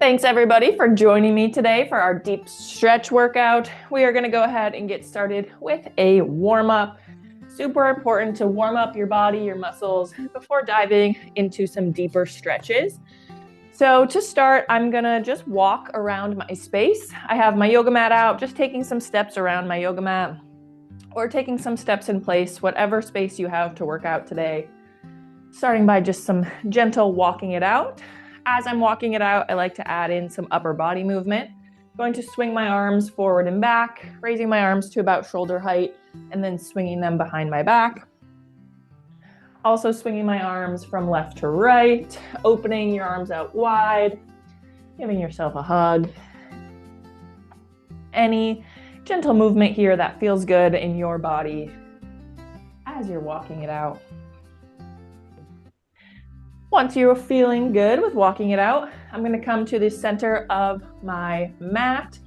Thanks everybody for joining me today for our deep stretch workout. We are going to go ahead and get started with a warm-up. Super important to warm up your body, your muscles before diving into some deeper stretches. So to start, I'm going to just walk around my space. I have my yoga mat out, just taking some steps around my yoga mat or taking some steps in place, whatever space you have to work out today. Starting by just some gentle walking it out. As I'm walking it out, I like to add in some upper body movement. I'm going to swing my arms forward and back, raising my arms to about shoulder height, and then swinging them behind my back. Also swinging my arms from left to right, opening your arms out wide, giving yourself a hug. Any gentle movement here that feels good in your body as you're walking it out. Once you're feeling good with walking it out, I'm going to come to the center of my mat.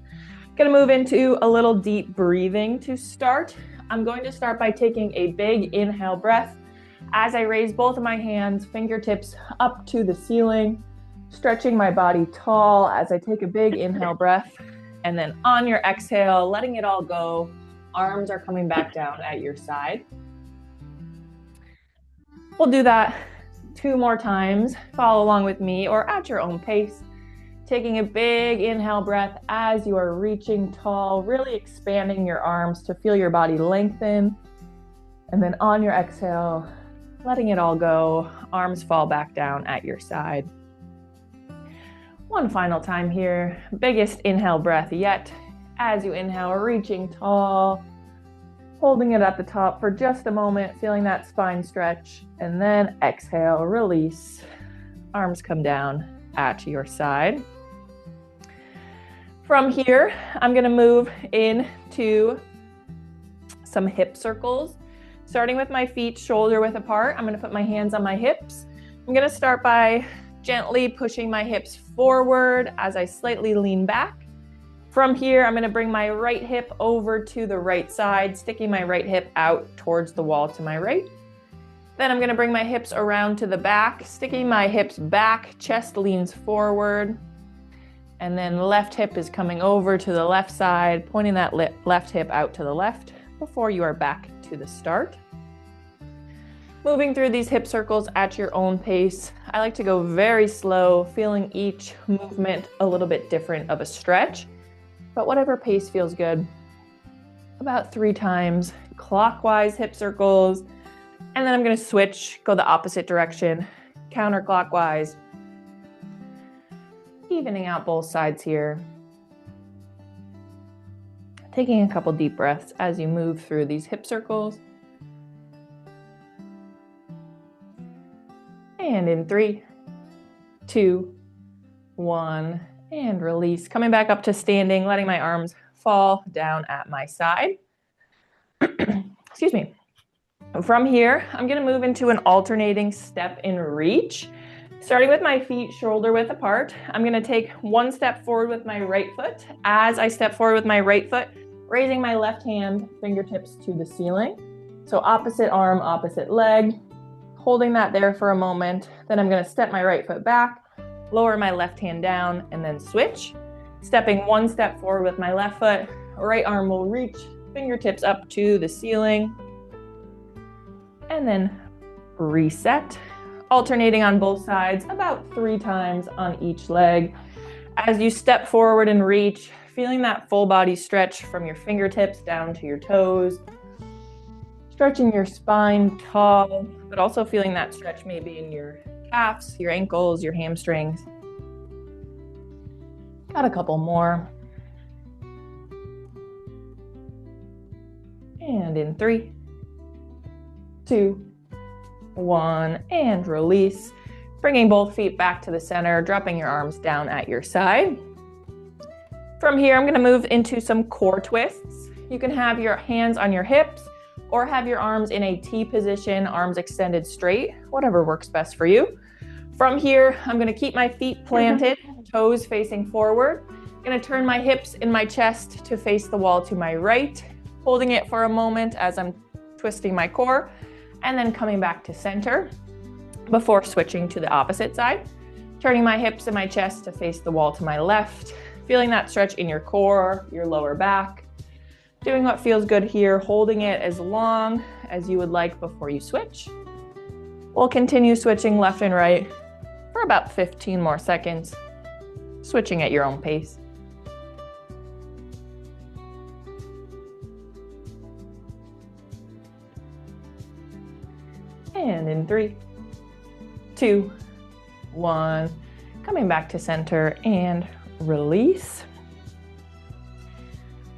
Going to move into a little deep breathing to start. I'm going to start by taking a big inhale breath as I raise both of my hands, fingertips up to the ceiling, stretching my body tall as I take a big inhale breath. And then on your exhale, letting it all go, arms are coming back down at your side. We'll do that 2 more times. Follow along with me or at your own pace. Taking a big inhale breath as you are reaching tall, really expanding your arms to feel your body lengthen. And then on your exhale, letting it all go, arms fall back down at your side. One final time here, biggest inhale breath yet. As you inhale, reaching tall, holding it at the top for just a moment, feeling that spine stretch, and then exhale, release. Arms come down at your side. From here, I'm going to move into some hip circles. Starting with my feet shoulder width apart, I'm going to put my hands on my hips. I'm going to start by gently pushing my hips forward as I slightly lean back. From here, I'm going to bring my right hip over to the right side, sticking my right hip out towards the wall to my right. Then I'm going to bring my hips around to the back, sticking my hips back, chest leans forward. And then left hip is coming over to the left side, pointing that left hip out to the left before you are back to the start. Moving through these hip circles at your own pace. I like to go very slow, feeling each movement a little bit different of a stretch. But whatever pace feels good. About 3 times, clockwise hip circles. And then I'm going to switch, go the opposite direction, counterclockwise. Evening out both sides here. Taking a couple deep breaths as you move through these hip circles. And in 3, 2, 1. And release, coming back up to standing, letting my arms fall down at my side. Excuse me. From here, I'm going to move into an alternating step and reach. Starting with my feet shoulder width apart, I'm going to take 1 step forward with my right foot. As I step forward with my right foot, raising my left hand, fingertips to the ceiling. So opposite arm, opposite leg, holding that there for a moment. Then I'm going to step my right foot back, lower my left hand down, and then switch. Stepping 1 step forward with my left foot, right arm will reach, fingertips up to the ceiling. And then reset. Alternating on both sides, about 3 times on each leg. As you step forward and reach, feeling that full body stretch from your fingertips down to your toes. Stretching your spine tall, but also feeling that stretch maybe in your calves, your ankles, your hamstrings. Got a couple more. And in 3, 2, 1, and release. Bringing both feet back to the center, dropping your arms down at your side. From here, I'm going to move into some core twists. You can have your hands on your hips or have your arms in a T position, arms extended straight, whatever works best for you. From here, I'm going to keep my feet planted, toes facing forward. I'm going to turn my hips and my chest to face the wall to my right, holding it for a moment as I'm twisting my core, and then coming back to center before switching to the opposite side. Turning my hips and my chest to face the wall to my left, feeling that stretch in your core, your lower back. Doing what feels good here, holding it as long as you would like before you switch. We'll continue switching left and right for about 15 more seconds, switching at your own pace. And in 3, 2, 1, coming back to center and release.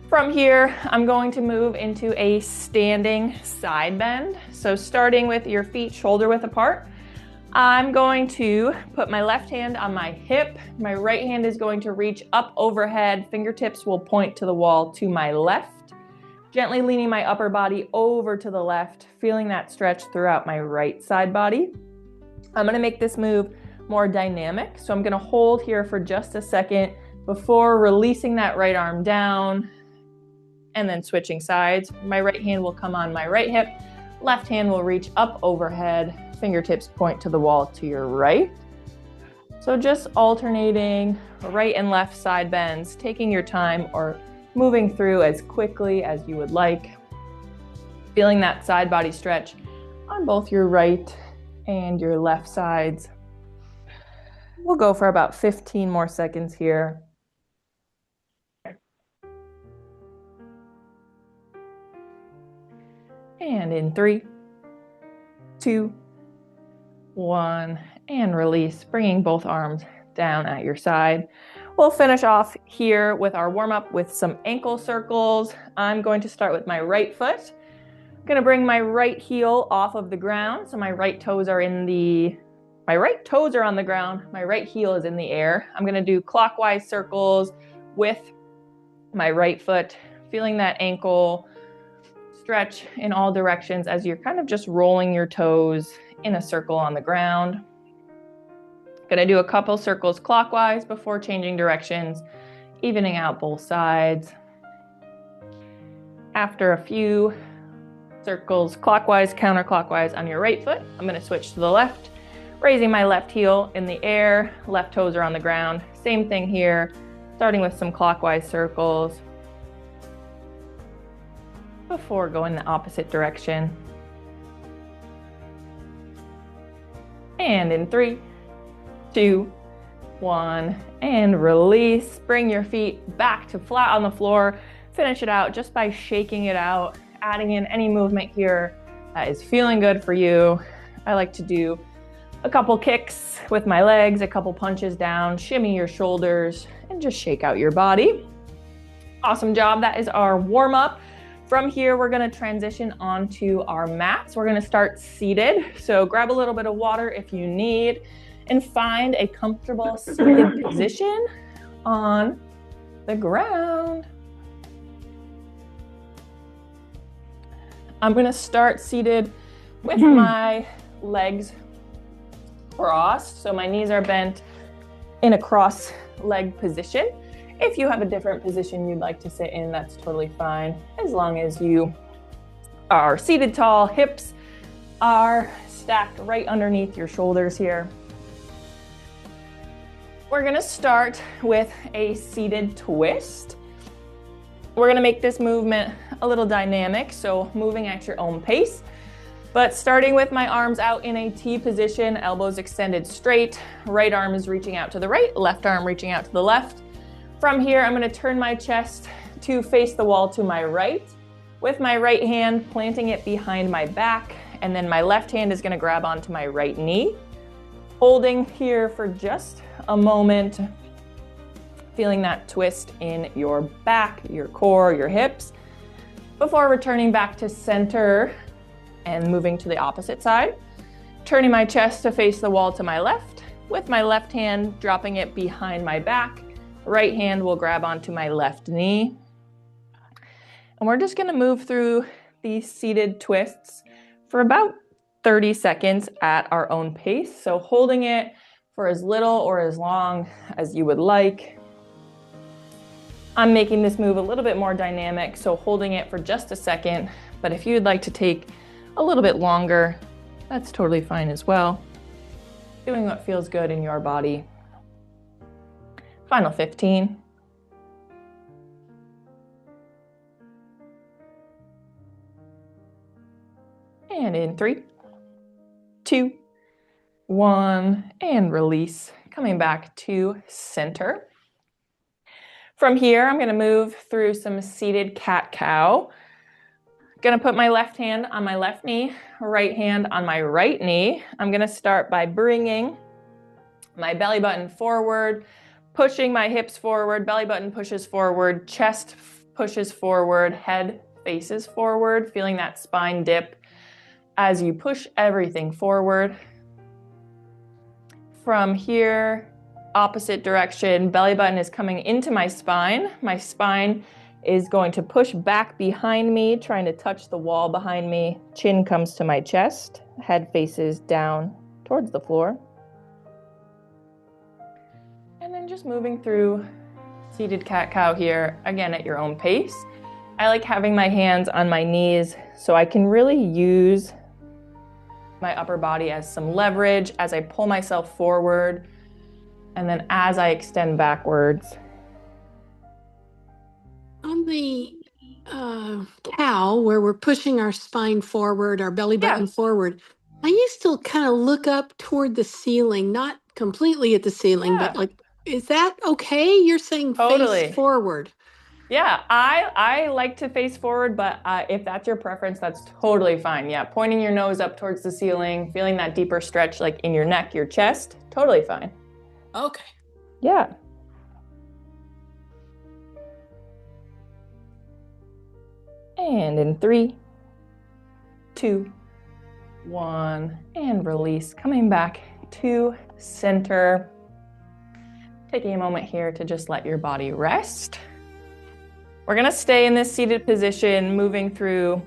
From here, I'm going to move into a standing side bend. So starting with your feet shoulder width apart, I'm going to put my left hand on my hip. My right hand is going to reach up overhead. Fingertips will point to the wall to my left. Gently leaning my upper body over to the left, feeling that stretch throughout my right side body. I'm gonna make this move more dynamic. So I'm gonna hold here for just a second before releasing that right arm down and then switching sides. My right hand will come on my right hip. Left hand will reach up overhead. Fingertips point to the wall to your right. So just alternating right and left side bends, taking your time or moving through as quickly as you would like. Feeling that side body stretch on both your right and your left sides. We'll go for about 15 more seconds here. And in 3, 2, 1, and release, bringing both arms down at your side. We'll finish off here with our warm-up with some ankle circles. I'm going to start with my right foot. I'm gonna bring my right heel off of the ground. So my right toes are on the ground. My right heel is in the air. I'm gonna do clockwise circles with my right foot, feeling that ankle stretch in all directions as you're kind of just rolling your toes in a circle on the ground. Gonna do a couple circles clockwise before changing directions, evening out both sides. After a few circles clockwise, counterclockwise on your right foot, I'm gonna switch to the left, raising my left heel in the air, left toes are on the ground. Same thing here, starting with some clockwise circles before going the opposite direction. And in 3, 2, 1, and release. Bring your feet back to flat on the floor. Finish it out just by shaking it out, adding in any movement here that is feeling good for you. I like to do a couple kicks with my legs, a couple punches down, shimmy your shoulders, and just shake out your body. Awesome job. That is our warm-up. From here, we're gonna transition onto our mats. We're gonna start seated. So grab a little bit of water if you need and find a comfortable seated position on the ground. I'm gonna start seated with my legs crossed. So my knees are bent in a cross leg position. If you have a different position you'd like to sit in, that's totally fine. As long as you are seated tall, hips are stacked right underneath your shoulders here. We're gonna start with a seated twist. We're gonna make this movement a little dynamic, so moving at your own pace. But starting with my arms out in a T position, elbows extended straight, right arm is reaching out to the right, left arm reaching out to the left. From here, I'm gonna turn my chest to face the wall to my right, with my right hand planting it behind my back, and then my left hand is gonna grab onto my right knee. Holding here for just a moment, feeling that twist in your back, your core, your hips, before returning back to center and moving to the opposite side. Turning my chest to face the wall to my left, with my left hand dropping it behind my back. Right hand will grab onto my left knee. And we're just gonna move through these seated twists for about 30 seconds at our own pace. So holding it for as little or as long as you would like. I'm making this move a little bit more dynamic, so holding it for just a second. But if you'd like to take a little bit longer, that's totally fine as well. Doing what feels good in your body. Final 15. And in 3, 2, 1, and release. Coming back to center. From here, I'm going to move through some seated cat-cow. Going to put my left hand on my left knee, right hand on my right knee. I'm going to start by bringing my belly button forward, pushing my hips forward, belly button pushes forward, chest pushes forward, head faces forward, feeling that spine dip as you push everything forward. From here, opposite direction, belly button is coming into my spine. My spine is going to push back behind me, trying to touch the wall behind me. Chin comes to my chest, head faces down towards the floor. And then just moving through seated cat-cow here, again at your own pace. I like having my hands on my knees so I can really use my upper body as some leverage as I pull myself forward, and then as I extend backwards. On the cow, where we're pushing our spine forward, our belly button forward, I used to kind of look up toward the ceiling, not completely at the ceiling, but like, is that okay? You're saying face forward. Yeah, I like to face forward, but if that's your preference, that's totally fine. Yeah, pointing your nose up towards the ceiling, feeling that deeper stretch like in your neck, your chest, totally fine. Okay. Yeah. And in 3, 2, 1, and release. Coming back to center. Taking a moment here to just let your body rest. We're going to stay in this seated position, moving through.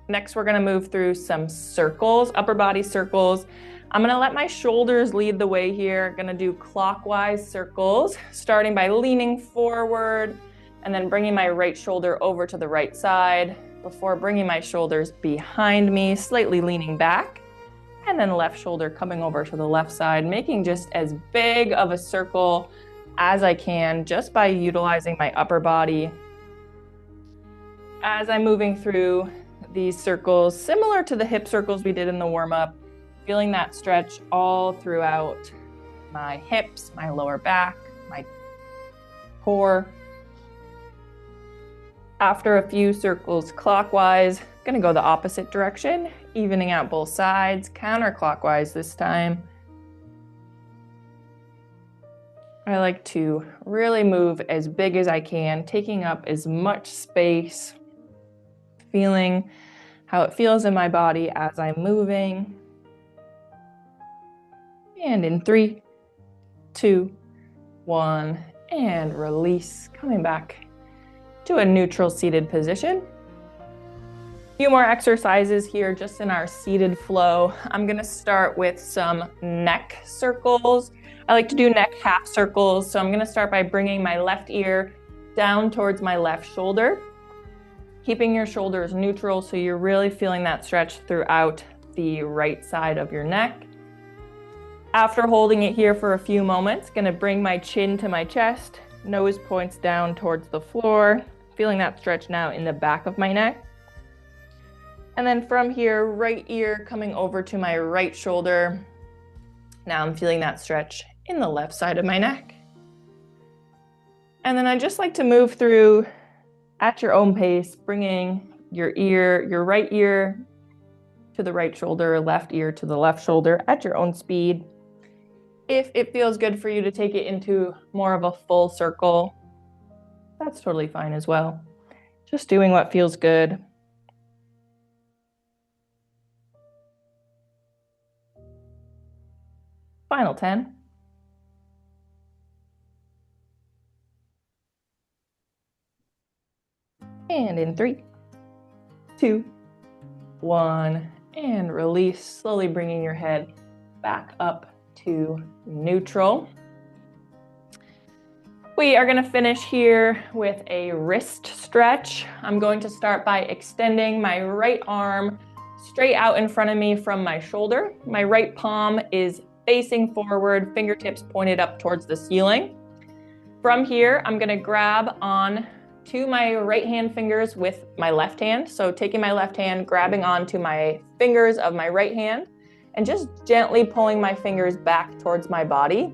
Next, we're going to move through some circles, upper body circles. I'm going to let my shoulders lead the way here. Going to do clockwise circles, starting by leaning forward and then bringing my right shoulder over to the right side before bringing my shoulders behind me, slightly leaning back, and then left shoulder coming over to the left side, making just as big of a circle as I can, just by utilizing my upper body. As I'm moving through these circles, similar to the hip circles we did in the warm-up, feeling that stretch all throughout my hips, my lower back, my core. After a few circles clockwise, gonna go the opposite direction, evening out both sides, counterclockwise this time. I like to really move as big as I can, taking up as much space, feeling how it feels in my body as I'm moving. And in 3, 2, 1, and release, coming back to a neutral seated position. A few more exercises here just in our seated flow. I'm gonna start with some neck circles. I like to do neck half circles, so I'm gonna start by bringing my left ear down towards my left shoulder, keeping your shoulders neutral so you're really feeling that stretch throughout the right side of your neck. After holding it here for a few moments, gonna bring my chin to my chest, nose points down towards the floor, feeling that stretch now in the back of my neck. And then from here, right ear coming over to my right shoulder. Now I'm feeling that stretch in the left side of my neck. And then I just like to move through at your own pace, bringing your right ear to the right shoulder, left ear to the left shoulder at your own speed. If it feels good for you to take it into more of a full circle, that's totally fine as well. Just doing what feels good. Final 10. And in 3, 2, 1, and release, slowly bringing your head back up to neutral. We are going to finish here with a wrist stretch. I'm going to start by extending my right arm straight out in front of me from my shoulder. My right palm is facing forward, fingertips pointed up towards the ceiling. From here, I'm gonna grab on to my right hand fingers with my left hand. So taking my left hand, grabbing onto my fingers of my right hand, and just gently pulling my fingers back towards my body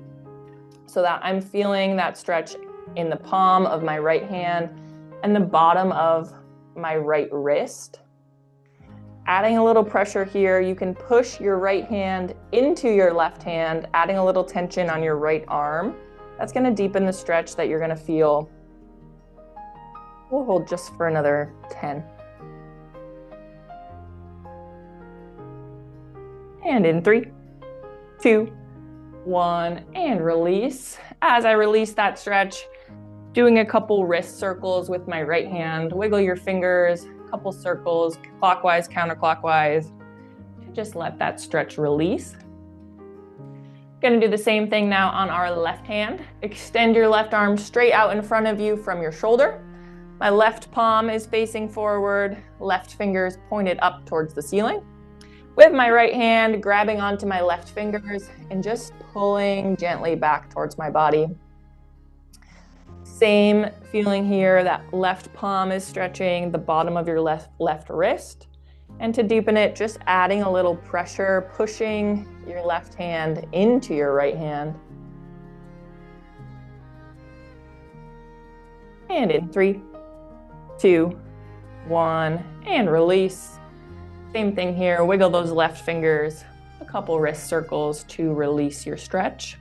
so that I'm feeling that stretch in the palm of my right hand and the bottom of my right wrist. Adding a little pressure here, you can push your right hand into your left hand, adding a little tension on your right arm. That's gonna deepen the stretch that you're gonna feel. We'll hold just for another 10. And in 3, 2, 1, and release. As I release that stretch, doing a couple wrist circles with my right hand. Wiggle your fingers, a couple circles, clockwise, counterclockwise. Just let that stretch release. Gonna do the same thing now on our left hand. Extend your left arm straight out in front of you from your shoulder. My left palm is facing forward, left fingers pointed up towards the ceiling. With my right hand, grabbing onto my left fingers and just pulling gently back towards my body. Same feeling here, that left palm is stretching the bottom of your left wrist. And to deepen it, just adding a little pressure, pushing your left hand into your right hand. And in 3, 2, 1, and release. Same thing here, wiggle those left fingers, a couple wrist circles to release your stretch.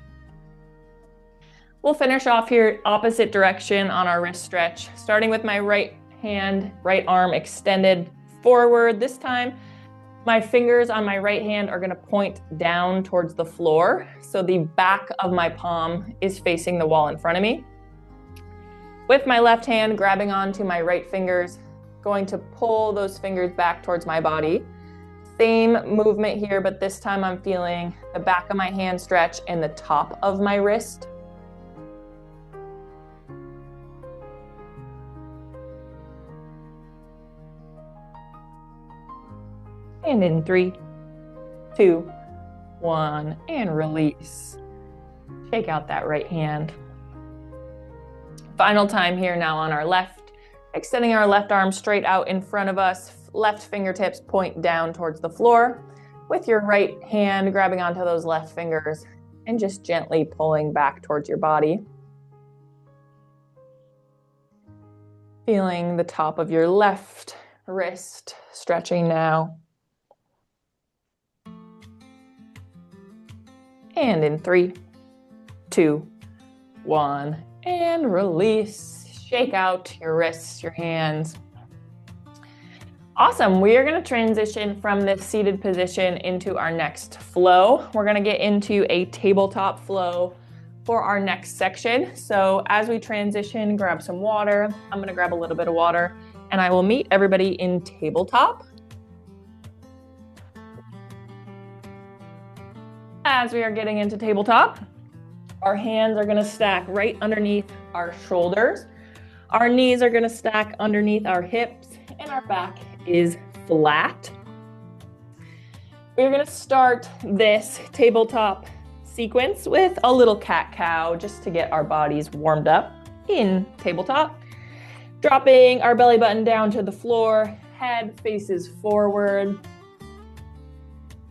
We'll finish off here opposite direction on our wrist stretch, starting with my right hand, right arm extended forward. This time, my fingers on my right hand are gonna point down towards the floor. So the back of my palm is facing the wall in front of me. With my left hand grabbing onto my right fingers, going to pull those fingers back towards my body. Same movement here, but this time I'm feeling the back of my hand stretch and the top of my wrist. And in 3, 2, 1, and release. Shake out that right hand. Final time here now on our left, extending our left arm straight out in front of us, left fingertips point down towards the floor, with your right hand grabbing onto those left fingers and just gently pulling back towards your body. Feeling the top of your left wrist stretching now. And in 3, 2, 1, and release. Shake out your wrists, your hands. Awesome. We are going to transition from this seated position into our next flow. We're going to get into a tabletop flow for our next section. So as we transition, grab some water. I'm going to grab a little bit of water and I will meet everybody in tabletop. As we are getting into tabletop, our hands are going to stack right underneath our shoulders. Our knees are going to stack underneath our hips and our back is flat. We're going to start this tabletop sequence with a little cat-cow just to get our bodies warmed up in tabletop. Dropping our belly button down to the floor, head faces forward.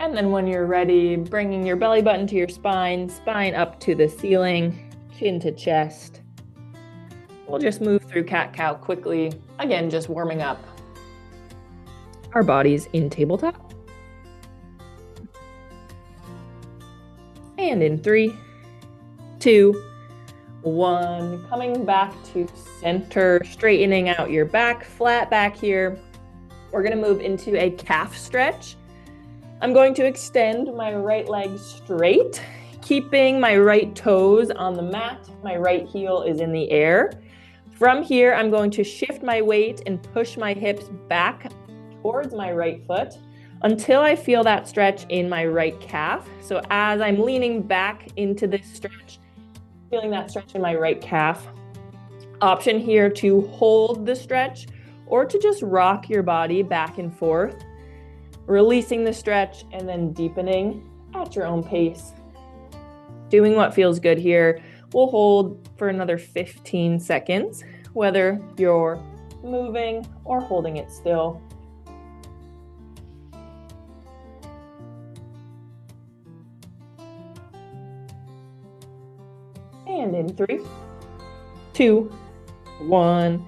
And then when you're ready, bringing your belly button to your spine, spine up to the ceiling, chin to chest. We'll just move through cat-cow quickly. Again, just warming up our bodies in tabletop. And in 3, 2, 1, coming back to center, straightening out your back, flat back here. We're gonna move into a calf stretch. I'm going to extend my right leg straight, keeping my right toes on the mat. My right heel is in the air. From here, I'm going to shift my weight and push my hips back towards my right foot until I feel that stretch in my right calf. So as I'm leaning back into this stretch, feeling that stretch in my right calf. Option here to hold the stretch or to just rock your body back and forth, releasing the stretch and then deepening at your own pace. Doing what feels good here. We'll hold for another 15 seconds, whether you're moving or holding it still. And in 3, 2, 1,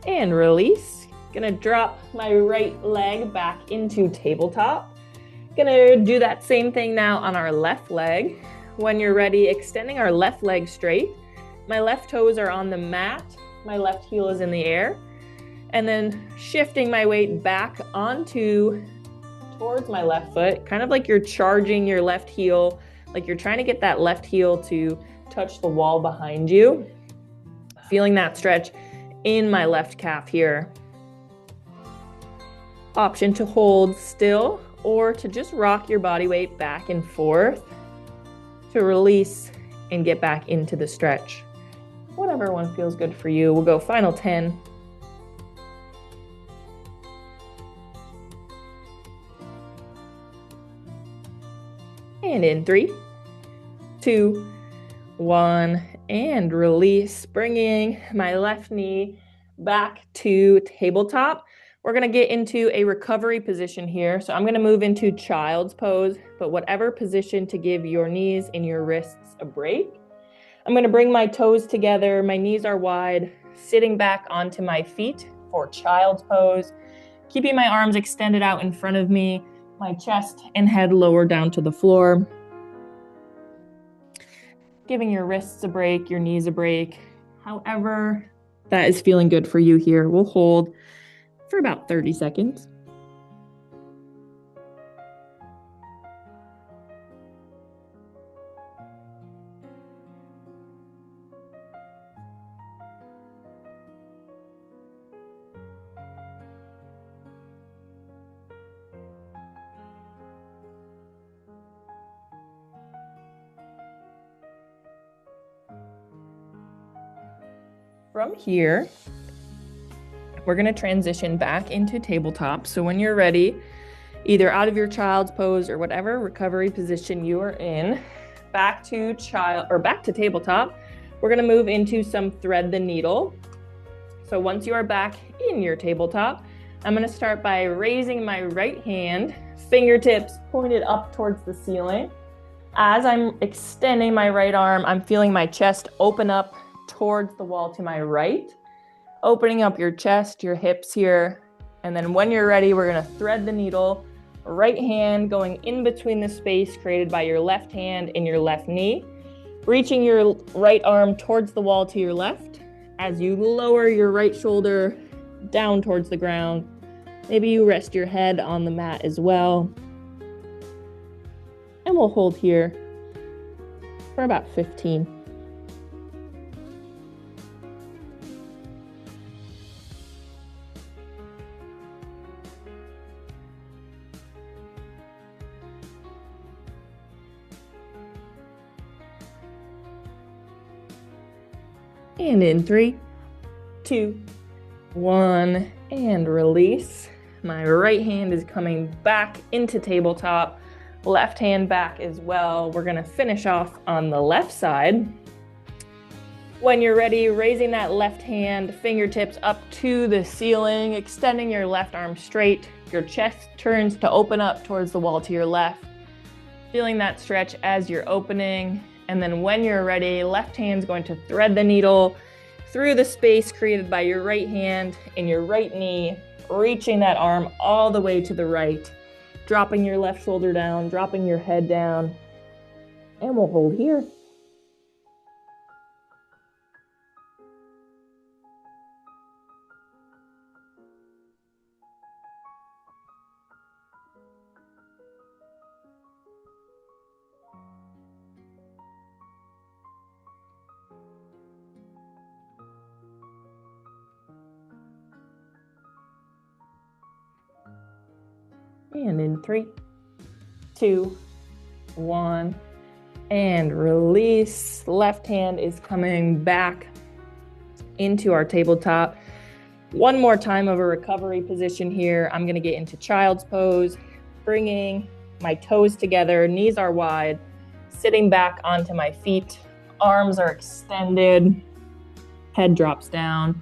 and release. Gonna drop my right leg back into tabletop. Gonna do that same thing now on our left leg. When you're ready, extending our left leg straight. My left toes are on the mat. My left heel is in the air. And then shifting my weight back towards my left foot, kind of like you're charging your left heel, like you're trying to get that left heel to touch the wall behind you. Feeling that stretch in my left calf here. Option to hold still or to just rock your body weight back and forth to release and get back into the stretch. Whatever one feels good for you. We'll go final 10. And in 3, 2, 1, and release, bringing my left knee back to tabletop. We're gonna get into a recovery position here. So I'm gonna move into child's pose, but whatever position to give your knees and your wrists a break. I'm gonna bring my toes together, my knees are wide, sitting back onto my feet for child's pose, keeping my arms extended out in front of me, my chest and head lower down to the floor. Giving your wrists a break, your knees a break, however that is feeling good for you here. We'll hold for about 30 seconds. From here, we're going to transition back into tabletop. So when you're ready, either out of your child's pose or whatever recovery position you are in, back to tabletop, we're going to move into some thread the needle. So once you are back in your tabletop, I'm going to start by raising my right hand, fingertips pointed up towards the ceiling. As I'm extending my right arm, I'm feeling my chest open up towards the wall to my right, opening up your chest, your hips here. And then when you're ready, we're gonna thread the needle, right hand going in between the space created by your left hand and your left knee, reaching your right arm towards the wall to your left. As you lower your right shoulder down towards the ground, maybe you rest your head on the mat as well. And we'll hold here for about 15. And in 3, 2, 1, and release. My right hand is coming back into tabletop, left hand back as well. We're gonna finish off on the left side. When you're ready, raising that left hand, fingertips up to the ceiling, extending your left arm straight. Your chest turns to open up towards the wall to your left. Feeling that stretch as you're opening. And then when you're ready, left hand's going to thread the needle through the space created by your right hand and your right knee, reaching that arm all the way to the right, dropping your left shoulder down, dropping your head down, and we'll hold here. And in 3, 2, 1, and release. Left hand is coming back into our tabletop. One more time of a recovery position here. I'm gonna get into child's pose, bringing my toes together, knees are wide, sitting back onto my feet. Arms are extended. Head drops down.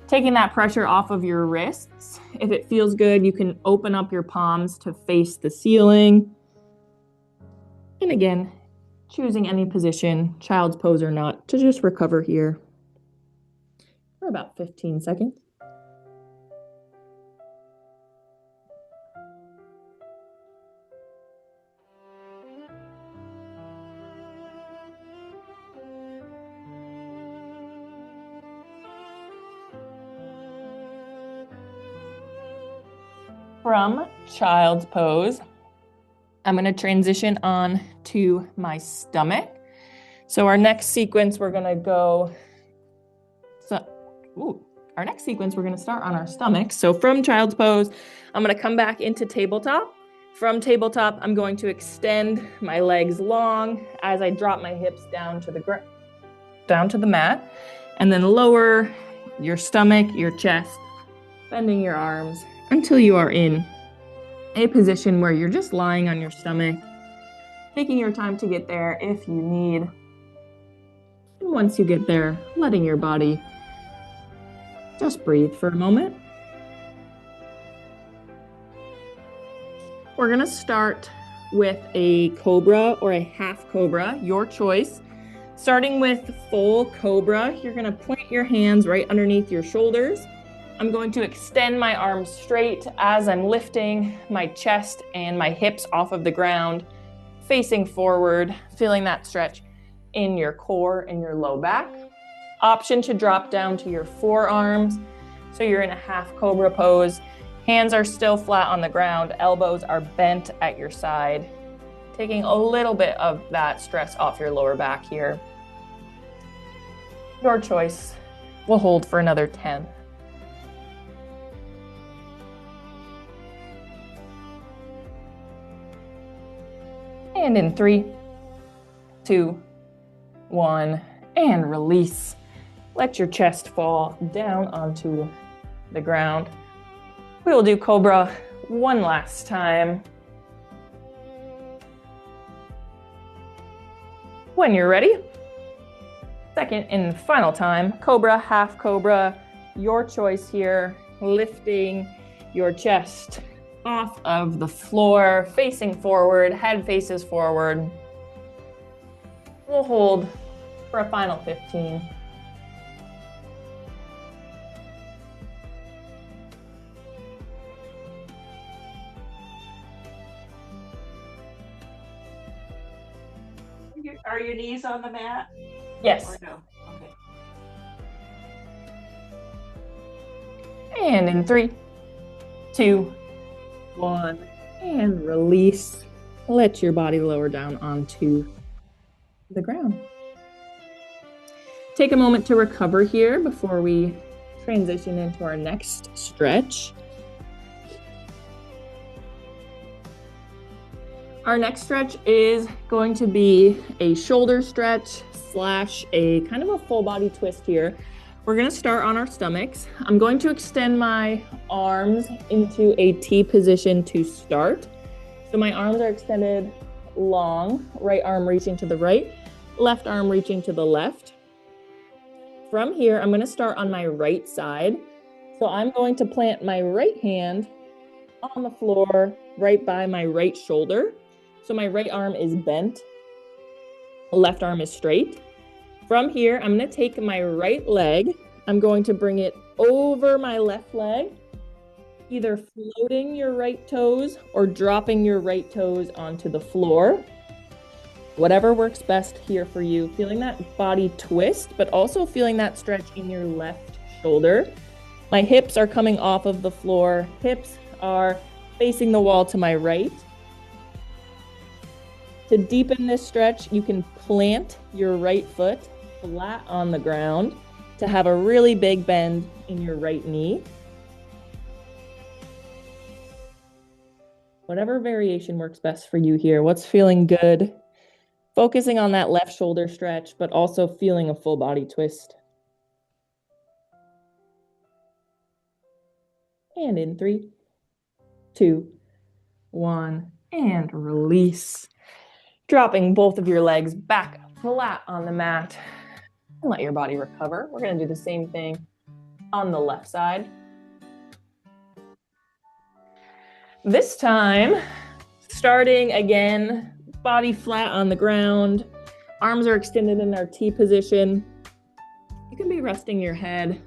Taking that pressure off of your wrists. If it feels good, you can open up your palms to face the ceiling. And again, choosing any position, child's pose or not, to just recover here for about 15 seconds. From child's pose, I'm going to transition on to my stomach. So our next sequence, we're going to go, our next sequence, we're going to start on our stomach. So from child's pose, I'm going to come back into tabletop. From tabletop, I'm going to extend my legs long as I drop my hips down to the mat, and then lower your stomach, your chest, bending your arms until you are in a position where you're just lying on your stomach, taking your time to get there if you need. And once you get there, letting your body just breathe for a moment. We're going to start with a cobra or a half cobra, your choice. Starting with full cobra, you're going to plant your hands right underneath your shoulders. I'm going to extend my arms straight as I'm lifting my chest and my hips off of the ground, facing forward, feeling that stretch in your core and your low back. Option to drop down to your forearms. So you're in a half cobra pose. Hands are still flat on the ground. Elbows are bent at your side, taking a little bit of that stress off your lower back here. Your choice. We'll hold for another 10. And in 3, 2, 1, and release. Let your chest fall down onto the ground. We will do cobra one last time. When you're ready, second and final time, cobra, half cobra, your choice here, lifting your chest off of the floor, facing forward, head faces forward. We'll hold for a final 15. Are your knees on the mat? Yes. Or no? Okay. And in 3, 2, 1, and release. Let your body lower down onto the ground. Take a moment to recover here before we transition into our next stretch. Our next stretch is going to be a shoulder stretch / a kind of a full body twist here. We're going to start on our stomachs. I'm going to extend my arms into a T position to start. So my arms are extended long, right arm reaching to the right, left arm reaching to the left. From here, I'm going to start on my right side. So I'm going to plant my right hand on the floor right by my right shoulder. So my right arm is bent, left arm is straight. From here, I'm going to take my right leg. I'm going to bring it over my left leg, either floating your right toes or dropping your right toes onto the floor. Whatever works best here for you. Feeling that body twist, but also feeling that stretch in your left shoulder. My hips are coming off of the floor. Hips are facing the wall to my right. To deepen this stretch, you can plant your right foot flat on the ground to have a really big bend in your right knee. Whatever variation works best for you here. What's feeling good? Focusing on that left shoulder stretch, but also feeling a full body twist. And in 3, 2, 1, and release. Dropping both of your legs back flat on the mat and let your body recover. We're going to do the same thing on the left side. This time, starting again, body flat on the ground, arms are extended in our T position. You can be resting your head.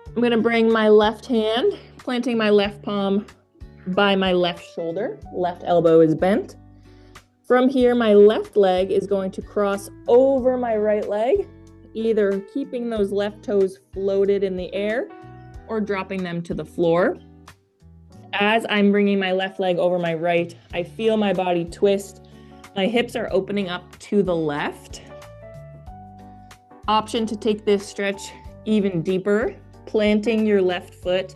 I'm going to bring my left hand, planting my left palm by my left shoulder. Left elbow is bent. From here, my left leg is going to cross over my right leg, either keeping those left toes floated in the air or dropping them to the floor. As I'm bringing my left leg over my right, I feel my body twist. My hips are opening up to the left. Option to take this stretch even deeper, planting your left foot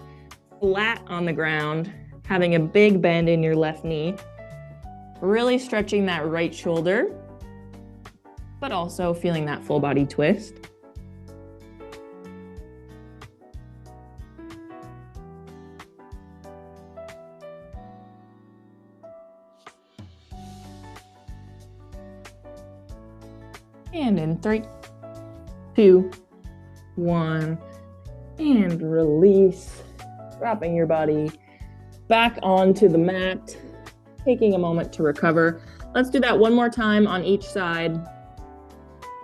flat on the ground, having a big bend in your left knee, really stretching that right shoulder, but also feeling that full body twist. And in 3, 2, 1, and release. Dropping your body back onto the mat, taking a moment to recover. Let's do that one more time on each side.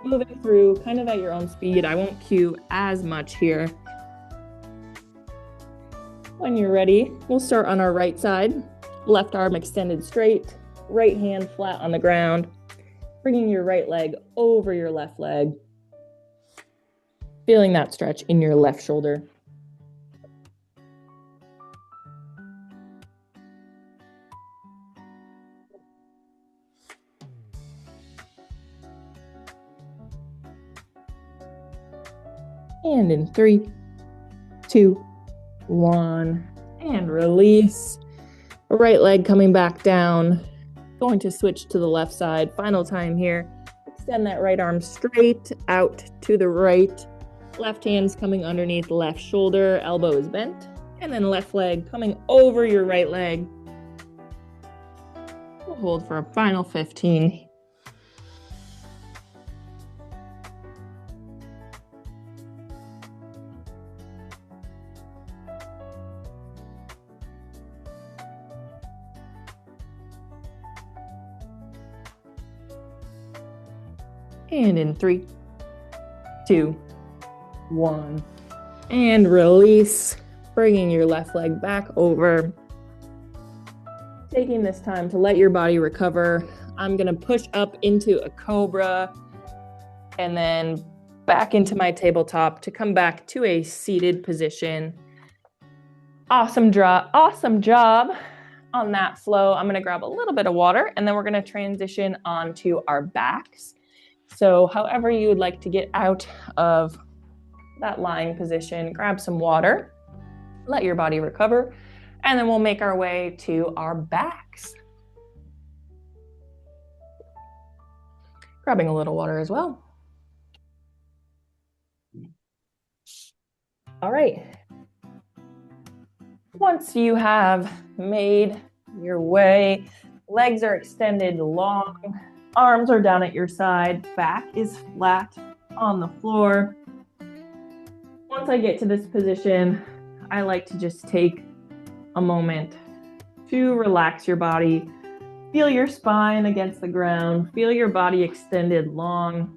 Moving through kind of at your own speed. I won't cue as much here. When you're ready, we'll start on our right side. Left arm extended straight, right hand flat on the ground. Bringing your right leg over your left leg. Feeling that stretch in your left shoulder. And in 3, 2, 1, and release. Right leg coming back down. Going to switch to the left side. Final time here. Extend that right arm straight out to the right. Left hand's coming underneath left shoulder. Elbow is bent. And then left leg coming over your right leg. We'll hold for a final 15. And in 3, 2, 1, and release. Bringing your left leg back over. Taking this time to let your body recover. I'm going to push up into a cobra and then back into my tabletop to come back to a seated position. Awesome job on that flow. I'm going to grab a little bit of water and then we're going to transition onto our backs. So however you would like to get out of that lying position, grab some water, let your body recover, and then we'll make our way to our backs. Grabbing a little water as well. All right. Once you have made your way, legs are extended long, arms are down at your side, back is flat on the floor. Once I get to this position, I like to just take a moment to relax your body. Feel your spine against the ground, feel your body extended long,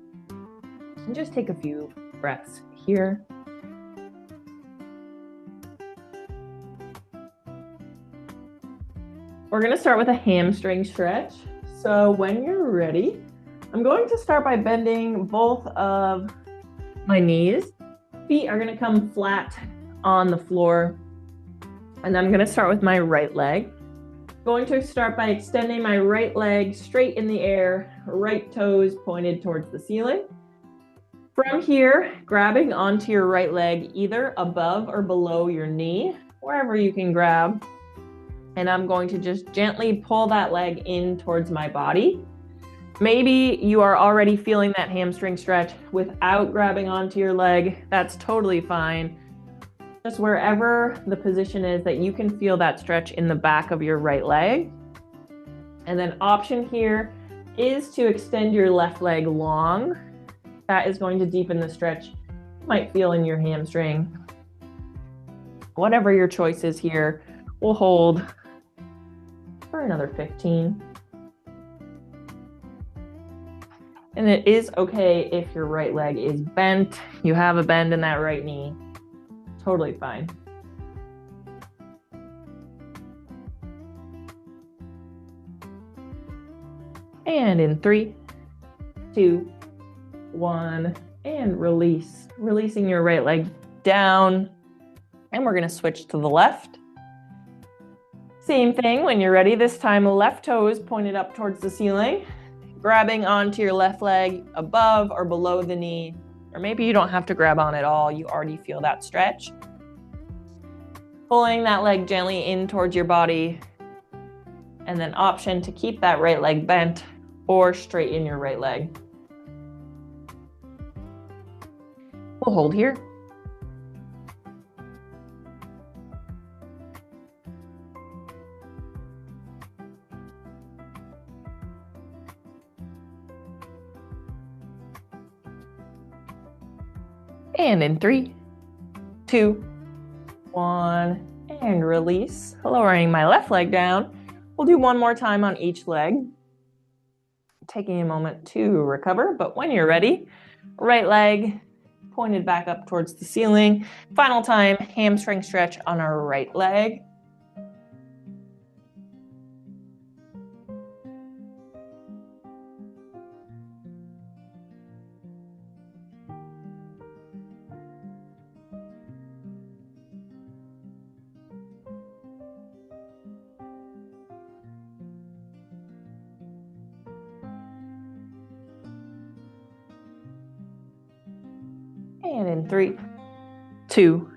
and just take a few breaths here. We're going to start with a hamstring stretch. So when you're ready, I'm going to start by bending both of my knees. Feet are going to come flat on the floor. And I'm going to start with my right leg. Going to start by extending my right leg straight in the air, right toes pointed towards the ceiling. From here, grabbing onto your right leg, either above or below your knee, wherever you can grab. And I'm going to just gently pull that leg in towards my body. Maybe you are already feeling that hamstring stretch without grabbing onto your leg. That's totally fine. Just wherever the position is that you can feel that stretch in the back of your right leg. And then option here is to extend your left leg long. That is going to deepen the stretch you might feel in your hamstring. Whatever your choice is here, we'll hold for another 15. And it is okay if your right leg is bent. You have a bend in that right knee. Totally fine. And in 3, 2, 1, and release. Releasing your right leg down. And we're going to switch to the left. Same thing when you're ready. This time, left toes pointed up towards the ceiling. Grabbing onto your left leg above or below the knee. Or maybe you don't have to grab on at all. You already feel that stretch. Pulling that leg gently in towards your body. And then option to keep that right leg bent or straighten your right leg. We'll hold here. And in 3, 2, 1, and release. Lowering my left leg down. We'll do one more time on each leg. Taking a moment to recover, but when you're ready, right leg pointed back up towards the ceiling. Final time, hamstring stretch on our right leg. And in 3, 2,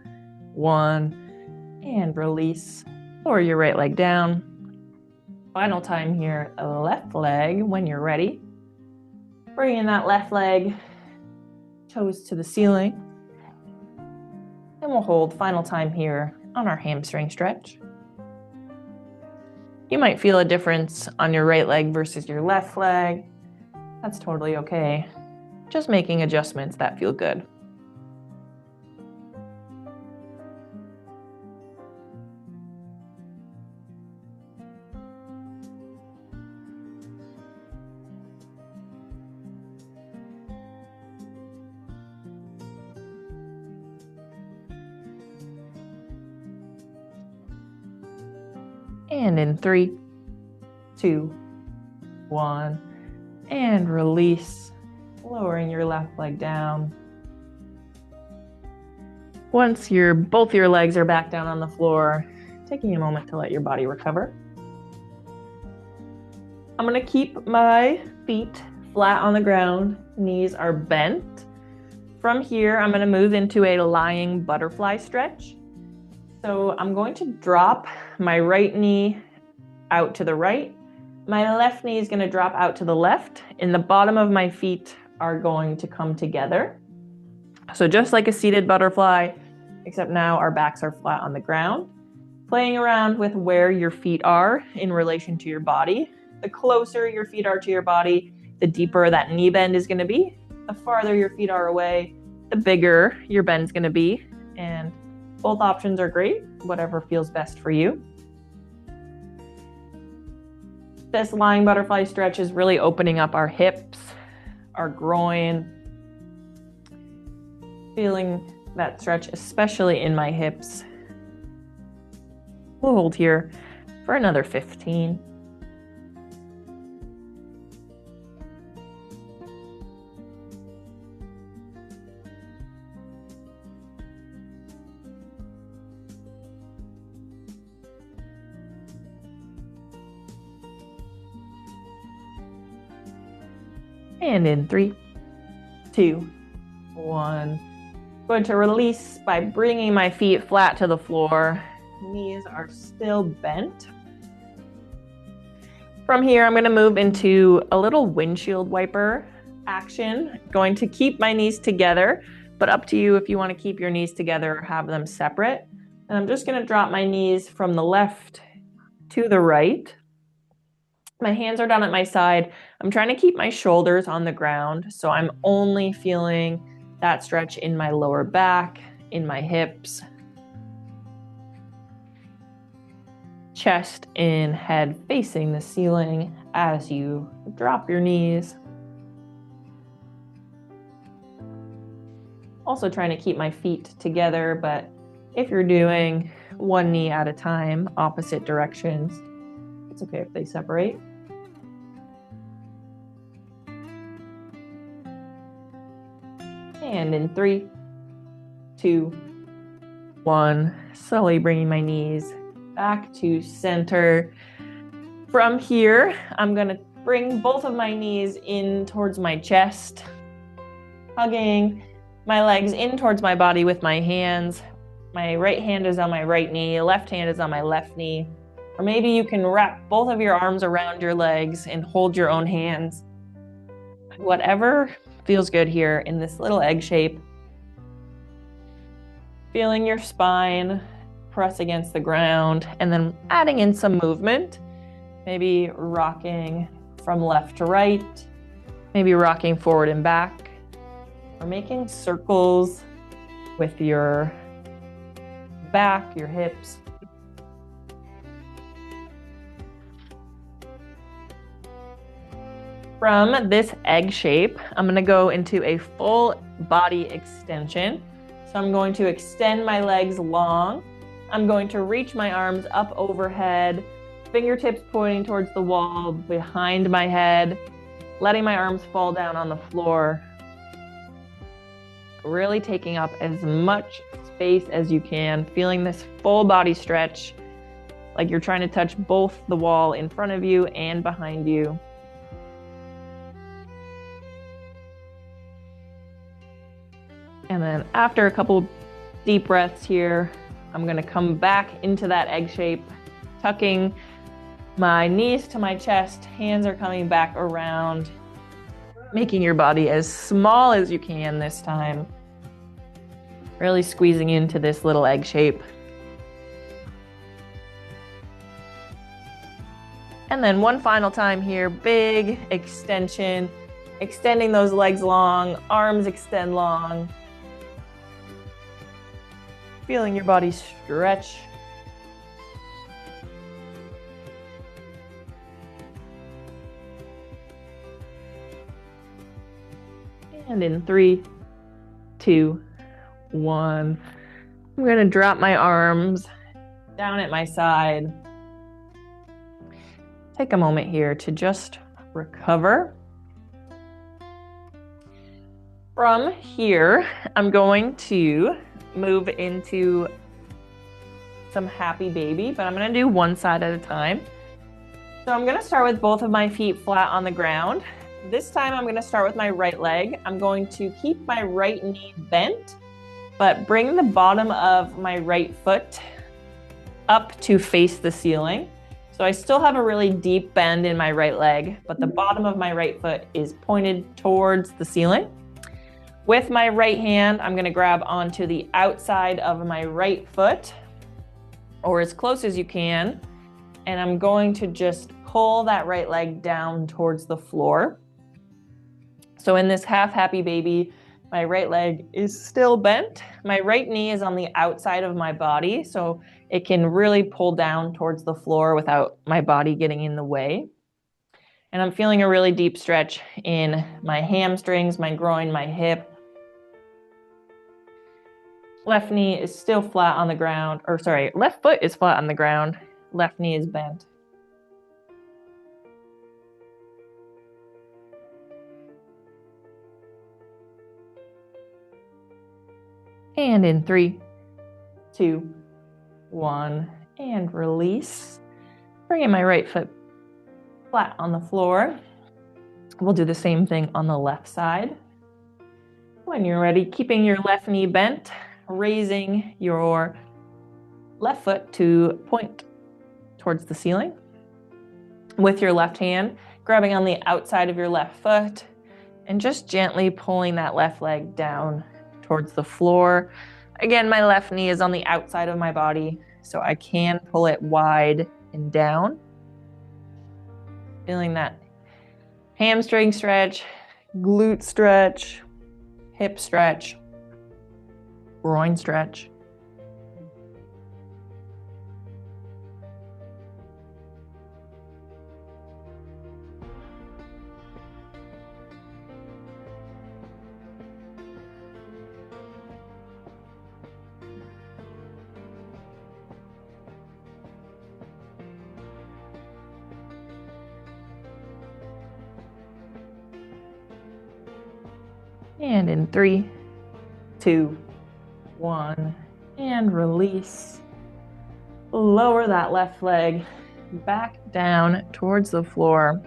1, and release. Lower your right leg down. Final time here, left leg when you're ready. Bringing that left leg, toes to the ceiling. And we'll hold final time here on our hamstring stretch. You might feel a difference on your right leg versus your left leg. That's totally okay. Just making adjustments that feel good. And in 3, 2, 1, and release, lowering your left leg down. Once both your legs are back down on the floor, taking a moment to let your body recover. I'm going to keep my feet flat on the ground, knees are bent. From here, I'm going to move into a lying butterfly stretch. So I'm going to drop my right knee out to the right. My left knee is going to drop out to the left, and the bottom of my feet are going to come together. So just like a seated butterfly, except now our backs are flat on the ground. Playing around with where your feet are in relation to your body. The closer your feet are to your body, the deeper that knee bend is going to be. The farther your feet are away, the bigger your bend is going to be. And both options are great, whatever feels best for you. This lying butterfly stretch is really opening up our hips, our groin. Feeling that stretch, especially in my hips. We'll hold here for another 15. And in 3, 2, 1. Going to release by bringing my feet flat to the floor. Knees are still bent. From here, I'm going to move into a little windshield wiper action. Going to keep my knees together, but up to you if you want to keep your knees together or have them separate. And I'm just going to drop my knees from the left to the right. My hands are down at my side. I'm trying to keep my shoulders on the ground, so I'm only feeling that stretch in my lower back, in my hips, chest and head facing the ceiling as you drop your knees. Also trying to keep my feet together, but if you're doing one knee at a time, opposite directions, it's okay if they separate. And in 3, 2, 1, slowly bringing my knees back to center. From here, I'm gonna bring both of my knees in towards my chest, hugging my legs in towards my body with my hands. My right hand is on my right knee, left hand is on my left knee. Or maybe you can wrap both of your arms around your legs and hold your own hands. Whatever feels good here in this little egg shape. Feeling your spine press against the ground and then adding in some movement. Maybe rocking from left to right, maybe rocking forward and back, or making circles with your back, your hips. From this egg shape, I'm going to go into a full body extension. So I'm going to extend my legs long. I'm going to reach my arms up overhead, fingertips pointing towards the wall behind my head, letting my arms fall down on the floor. Really taking up as much space as you can, feeling this full body stretch, like you're trying to touch both the wall in front of you and behind you. And then after a couple deep breaths here, I'm going to come back into that egg shape, tucking my knees to my chest, hands are coming back around, making your body as small as you can this time. Really squeezing into this little egg shape. And then one final time here, big extension, extending those legs long, arms extend long. Feeling your body stretch. And in 3, 2, 1, I'm going to drop my arms down at my side. Take a moment here to just recover. From here, I'm going to move into some happy baby, but I'm going to do one side at a time. So I'm going to start with both of my feet flat on the ground. This time I'm going to start with my right leg. I'm going to keep my right knee bent, but bring the bottom of my right foot up to face the ceiling. So I still have a really deep bend in my right leg, but the bottom of my right foot is pointed towards the ceiling. With my right hand, I'm going to grab onto the outside of my right foot, or as close as you can, and I'm going to just pull that right leg down towards the floor. So in this half happy baby, my right leg is still bent. My right knee is on the outside of my body, so it can really pull down towards the floor without my body getting in the way. And I'm feeling a really deep stretch in my hamstrings, my groin, my hip. Left knee is still flat on the ground, or sorry, left foot is flat on the ground. Left knee is bent. And in 3, 2, 1, and release. Bringing my right foot flat on the floor. We'll do the same thing on the left side. When you're ready, keeping your left knee bent, raising your left foot to point towards the ceiling. With your left hand, grabbing on the outside of your left foot and just gently pulling that left leg down towards the floor. Again, my left knee is on the outside of my body, so I can pull it wide and down. Feeling that hamstring stretch, glute stretch, hip stretch, groin stretch. And in 3, 2, 1, and release. Lower that left leg back down towards the floor.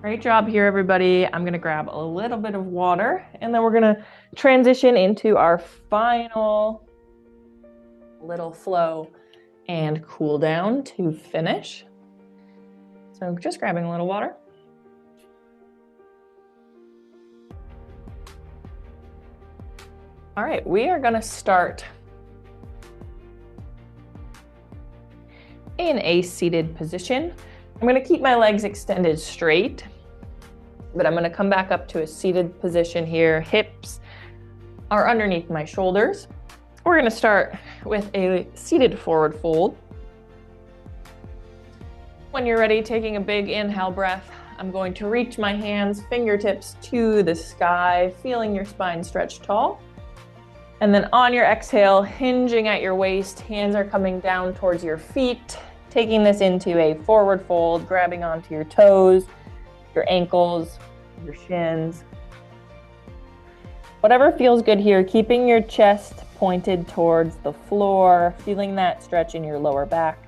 Great job here, everybody. I'm gonna grab a little bit of water, and then we're gonna transition into our final little flow and cool down to finish. So just grabbing a little water. All right, we are gonna start in a seated position. I'm gonna keep my legs extended straight, but I'm gonna come back up to a seated position here. Hips are underneath my shoulders. We're gonna start with a seated forward fold. When you're ready, taking a big inhale breath, I'm going to reach my hands, fingertips to the sky, feeling your spine stretch tall. And then on your exhale, hinging at your waist, hands are coming down towards your feet, taking this into a forward fold, grabbing onto your toes, your ankles, your shins. Whatever feels good here, keeping your chest pointed towards the floor, feeling that stretch in your lower back,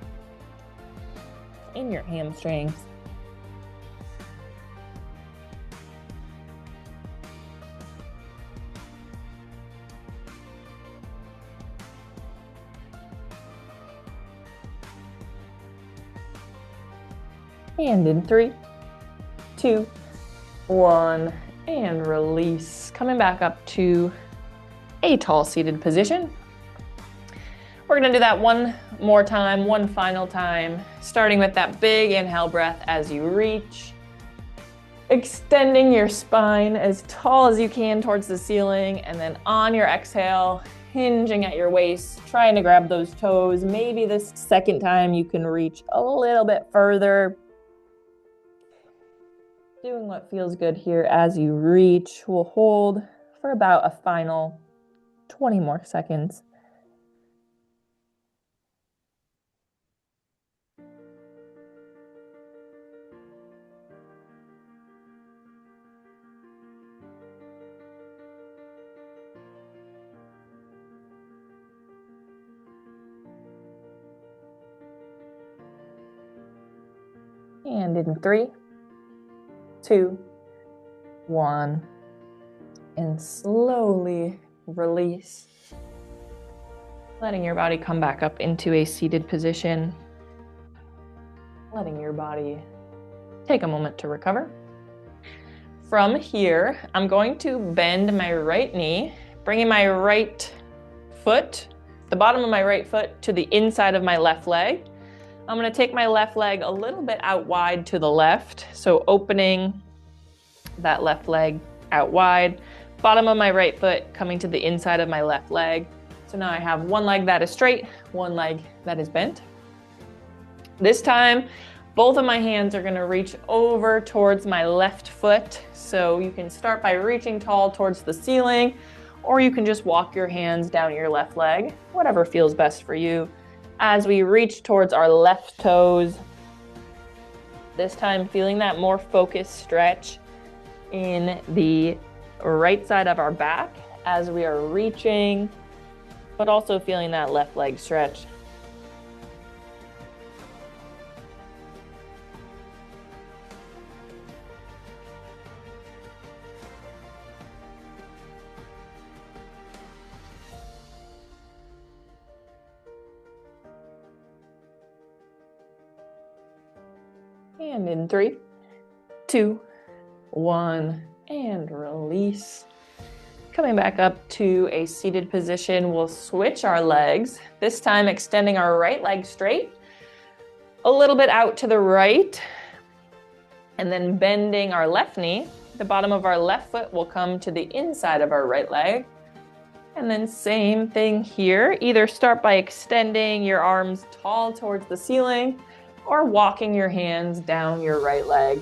in your hamstrings. And in 3, 2, 1, and release. Coming back up to a tall seated position. We're gonna do that one more time, one final time, starting with that big inhale breath as you reach, extending your spine as tall as you can towards the ceiling, and then on your exhale, hinging at your waist, trying to grab those toes. Maybe this second time you can reach a little bit further. Doing what feels good here as you reach. We'll hold for about a final 20 more seconds. And in 3, 2, 1, and slowly release. Letting your body come back up into a seated position. Letting your body take a moment to recover. From here, I'm going to bend my right knee, bringing my right foot, the bottom of my right foot to the inside of my left leg. I'm gonna take my left leg a little bit out wide to the left. So opening that left leg out wide, bottom of my right foot coming to the inside of my left leg. So now I have one leg that is straight, one leg that is bent. This time, both of my hands are gonna reach over towards my left foot. So you can start by reaching tall towards the ceiling, or you can just walk your hands down your left leg, whatever feels best for you. As we reach towards our left toes, this time feeling that more focused stretch in the right side of our back as we are reaching, but also feeling that left leg stretch. And in 3, 2, 1, and release. Coming back up to a seated position, we'll switch our legs, this time extending our right leg straight, a little bit out to the right, And then bending our left knee, the bottom of our left foot will come to the inside of our right leg. And then same thing here. Either start by extending your arms tall towards the ceiling or walking your hands down your right leg.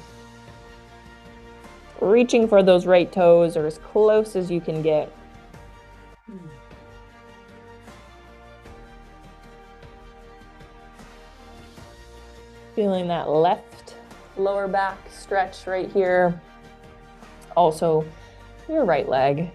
Reaching for those right toes or as close as you can get. Feeling that left lower back stretch right here. Also, your right leg.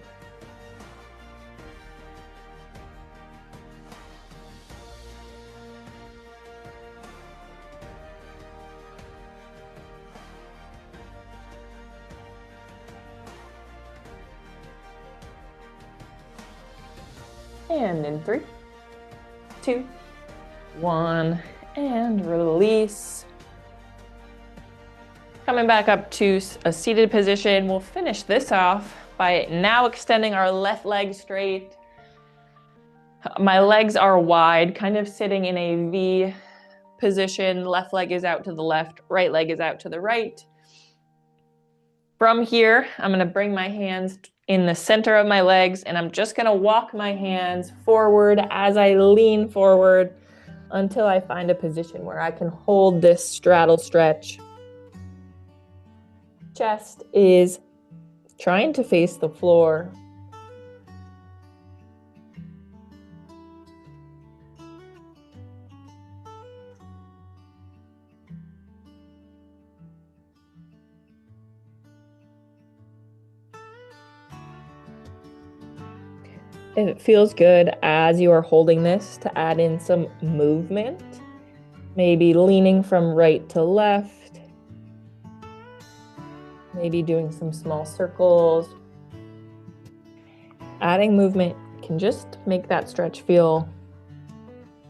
And in 3, 2, 1, and release. Coming back up to a seated position, we'll finish this off by now extending our left leg straight. My legs are wide, kind of sitting in a V position. Left leg is out to the left, right leg is out to the right. From here, I'm going to bring my hands in the center of my legs, and I'm just going to walk my hands forward as I lean forward until I find a position where I can hold this straddle stretch. Chest is trying to face the floor. If it feels good as you are holding this to add in some movement, maybe leaning from right to left, maybe doing some small circles. Adding movement can just make that stretch feel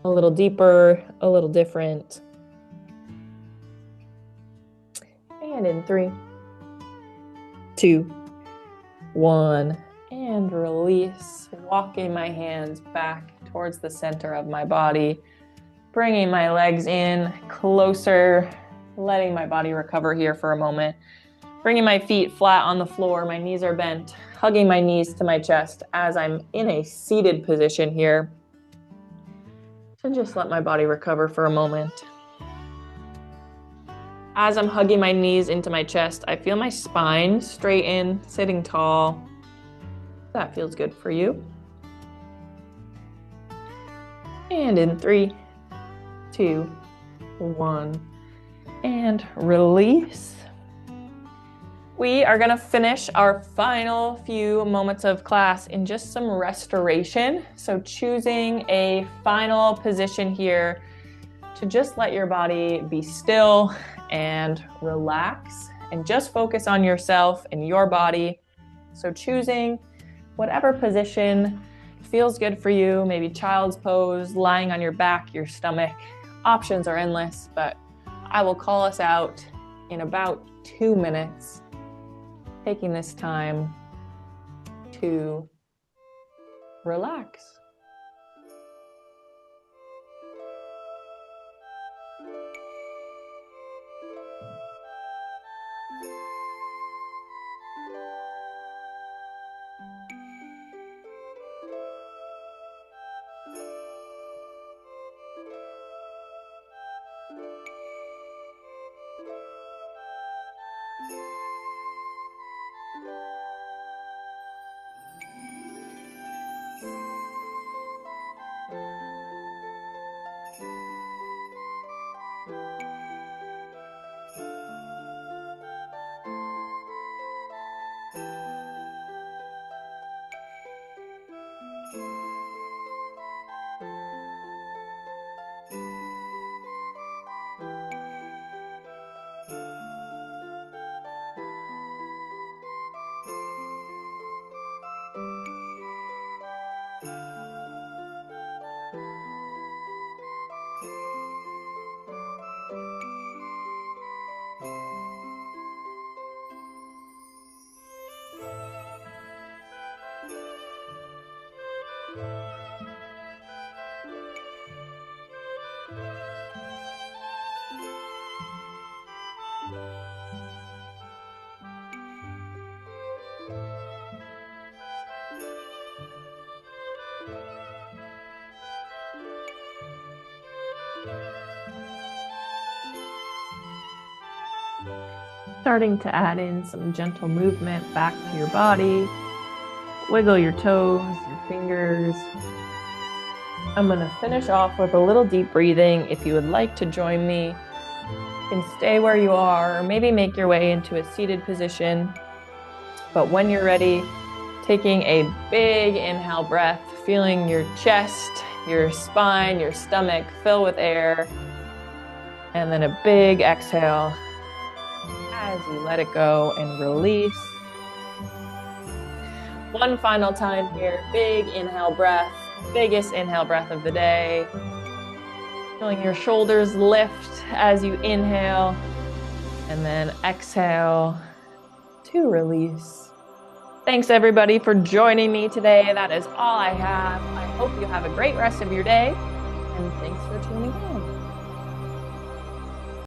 a little deeper, a little different. And in 3, 2, 1, and release. Walking my hands back towards the center of my body, bringing my legs in closer, letting my body recover here for a moment. Bringing my feet flat on the floor, my knees are bent, hugging my knees to my chest as I'm in a seated position here. So just let my body recover for a moment. As I'm hugging my knees into my chest, I feel my spine straighten, sitting tall. That feels good for you. And in 3, 2, 1, and release. We are going to finish our final few moments of class in just some restoration. So choosing a final position here to just let your body be still and relax and just focus on yourself and your body. So choosing whatever position feels good for you, maybe child's pose, lying on your back, your stomach. Options are endless, but I will call us out in about 2 minutes, taking this time to relax. starting to add in some gentle movement back to your body. Wiggle your toes, your fingers. I'm going to finish off with a little deep breathing. If you would like to join me, you can stay where you are or maybe make your way into a seated position. But when you're ready, taking a big inhale breath, feeling your chest, your spine, your stomach fill with air. And then a big exhale as you let it go and release. One final time here, big inhale breath, biggest inhale breath of the day. Feeling your shoulders lift as you inhale, and then exhale to release. Thanks everybody for joining me today. That is all I have. I hope you have a great rest of your day, and thanks for tuning in.